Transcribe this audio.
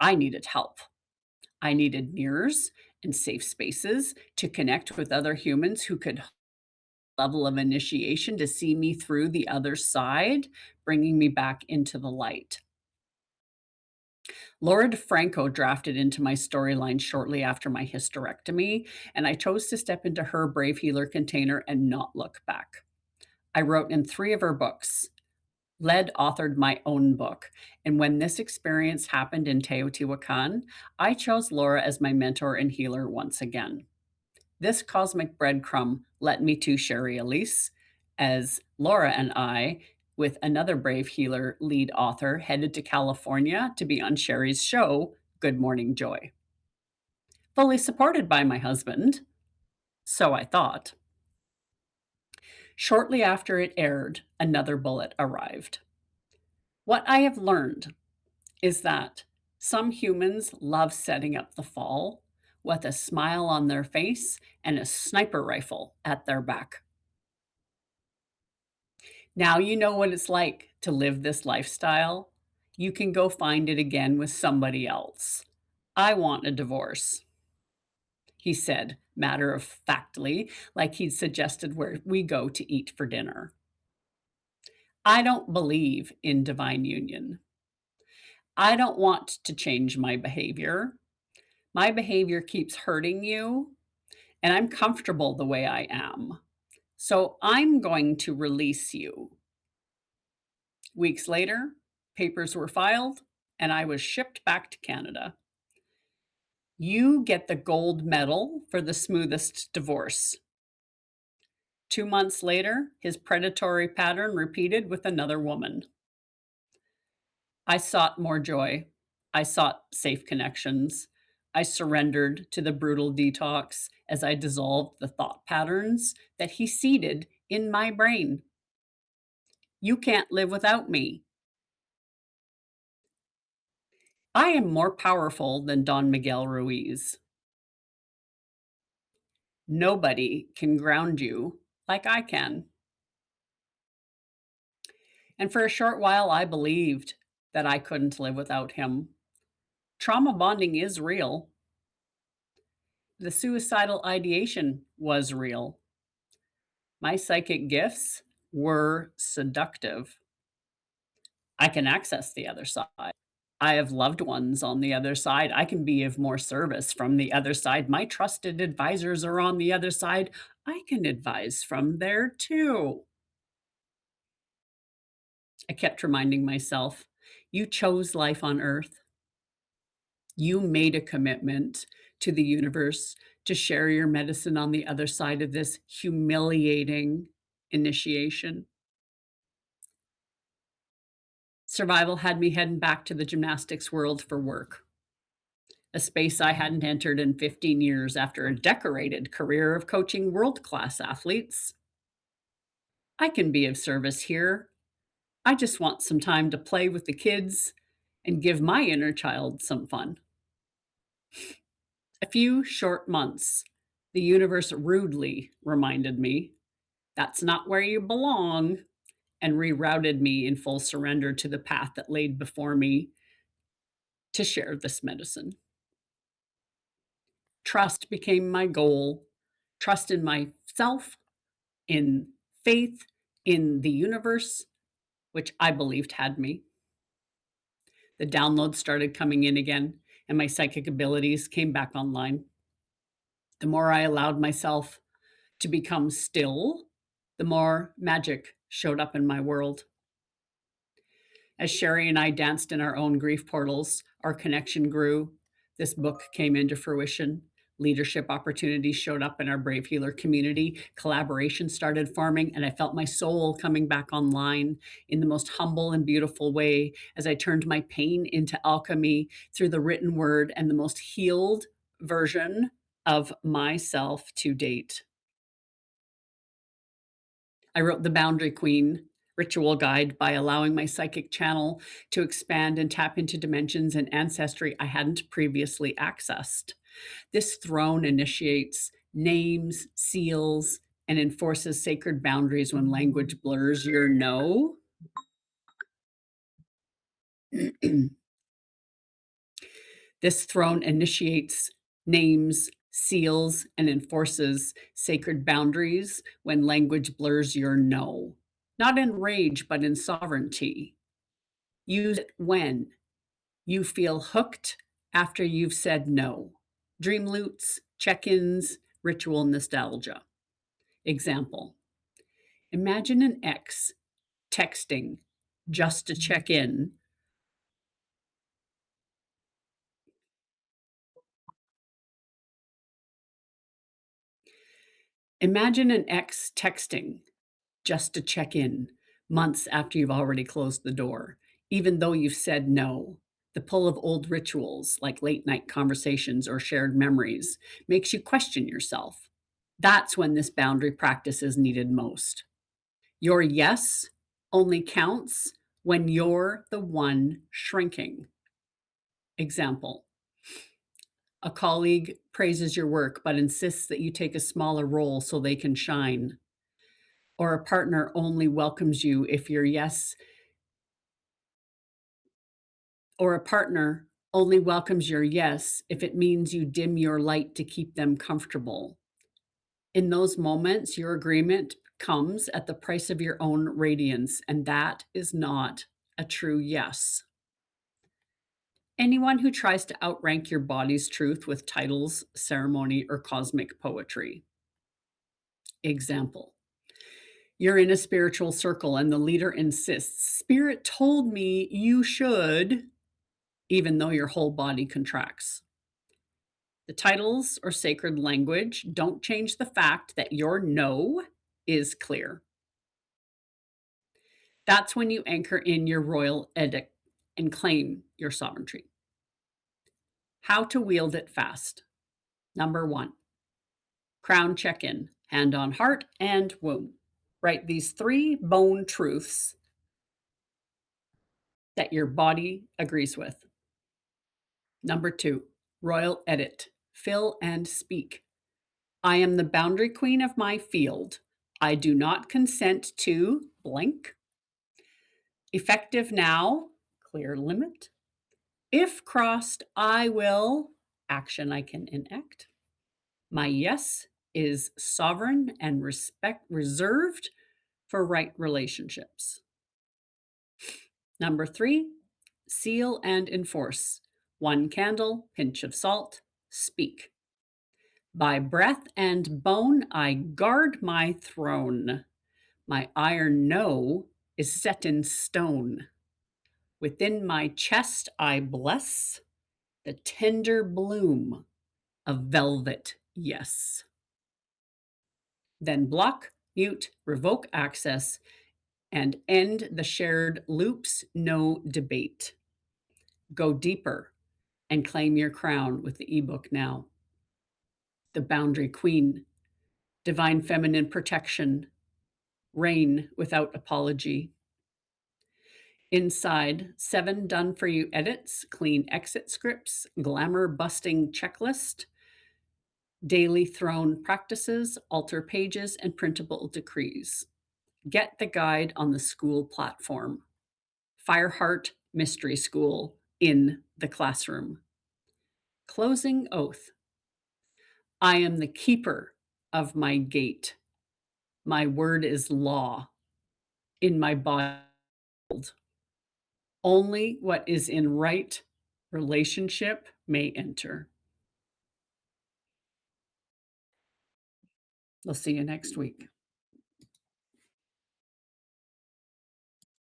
I needed help. I needed mirrors and safe spaces to connect with other humans who could level of initiation to see me through the other side, bringing me back into the light. Laura DeFranco drafted into my storyline shortly after my hysterectomy, and I chose to step into her Brave Healer container and not look back. I wrote in 3 of her books, authored my own book, and when this experience happened in Teotihuacan, I chose Laura as my mentor and healer once again. This cosmic breadcrumb led me to Sherry Elise, as Laura and I, with another Brave Healer lead author, headed to California to be on Sherry's show, Good Morning Joy. Fully supported by my husband, so I thought. Shortly after it aired, another bullet arrived. What I have learned is that some humans love setting up the fall with a smile on their face and a sniper rifle at their back. Now you know what it's like to live this lifestyle. You can go find it again with somebody else. I want a divorce, he said, matter of factly, like he'd suggested where we go to eat for dinner. I don't believe in divine union. I don't want to change my behavior. My behavior keeps hurting you, and I'm comfortable the way I am. So I'm going to release you. Weeks later, papers were filed, and I was shipped back to Canada. You get the gold medal for the smoothest divorce. 2 months later, his predatory pattern repeated with another woman. I sought more joy. I sought safe connections. I surrendered to the brutal detox as I dissolved the thought patterns that he seeded in my brain. You can't live without me. I am more powerful than Don Miguel Ruiz. Nobody can ground you like I can. And for a short while, I believed that I couldn't live without him. Trauma bonding is real. The suicidal ideation was real. My psychic gifts were seductive. I can access the other side. I have loved ones on the other side. I can be of more service from the other side. My trusted advisors are on the other side. I can advise from there too. I kept reminding myself, you chose life on earth. You made a commitment to the universe to share your medicine on the other side of this humiliating initiation. Survival had me heading back to the gymnastics world for work, a space I hadn't entered in 15 years after a decorated career of coaching world class athletes. I can be of service here. I just want some time to play with the kids and give my inner child some fun. A few short months, the universe rudely reminded me that's not where you belong and rerouted me in full surrender to the path that laid before me to share this medicine. Trust became my goal. Trust in myself, in faith, in the universe, which I believed had me. The downloads started coming in again, and my psychic abilities came back online. The more I allowed myself to become still, the more magic showed up in my world. As Sherry and I danced in our own grief portals, our connection grew. This book came into fruition. Leadership opportunities showed up in our Brave Healer community. Collaboration started forming, and I felt my soul coming back online in the most humble and beautiful way as I turned my pain into alchemy through the written word and the most healed version of myself to date. I wrote The Boundary Queen ritual guide by allowing my psychic channel to expand and tap into dimensions and ancestry I hadn't previously accessed. This throne initiates names, seals, and enforces sacred boundaries when language blurs your no. This throne initiates, names, seals, and enforces sacred boundaries when language blurs your no. Not in rage, but in sovereignty. Use it when you feel hooked after you've said no. Dream loots, check ins, ritual nostalgia. Example: imagine an ex texting just to check in. Imagine an ex texting just to check in months after you've already closed the door, even though you've said no. The pull of old rituals like late night conversations or shared memories makes you question yourself. That's when this boundary practice is needed most. Your yes only counts when you're the one shrinking. Example: a colleague praises your work but insists that you take a smaller role so they can shine. Or a partner only welcomes you if your yes, or a partner only welcomes your yes if it means you dim your light to keep them comfortable. In those moments, your agreement comes at the price of your own radiance, and that is not a true yes. Anyone who tries to outrank your body's truth with titles, ceremony, or cosmic poetry. Example: you're in a spiritual circle and the leader insists, Spirit told me you should, even though your whole body contracts. The titles or sacred language don't change the fact that your no is clear. That's when you anchor in your royal edict and claim your sovereignty. How to wield it fast. Number one, crown check in, hand on heart and womb. Write these three bone truths that your body agrees with. Number two, royal edit, fill and speak. I am the boundary queen of my field. I do not consent to blank. Effective now, clear limit. If crossed, I will, action I can enact. My yes is sovereign and respect reserved for right relationships. Number three, seal and enforce. One candle, pinch of salt, speak. By breath and bone, I guard my throne. My iron no is set in stone. Within my chest, I bless the tender bloom of velvet yes. Then block, mute, revoke access, and end the shared loops, no debate. Go deeper and claim your crown with the ebook now. The Boundary Queen, Divine Feminine Protection, Reign without apology. Inside, 7 done for you edits, clean exit scripts, glamour busting checklist, daily throne practices, altar pages, and printable decrees. Get the guide on the school platform. Fireheart Mystery School in the classroom. Closing oath. I am the keeper of my gate. My word is law in my body. Only what is in right relationship may enter. I'll see you next week.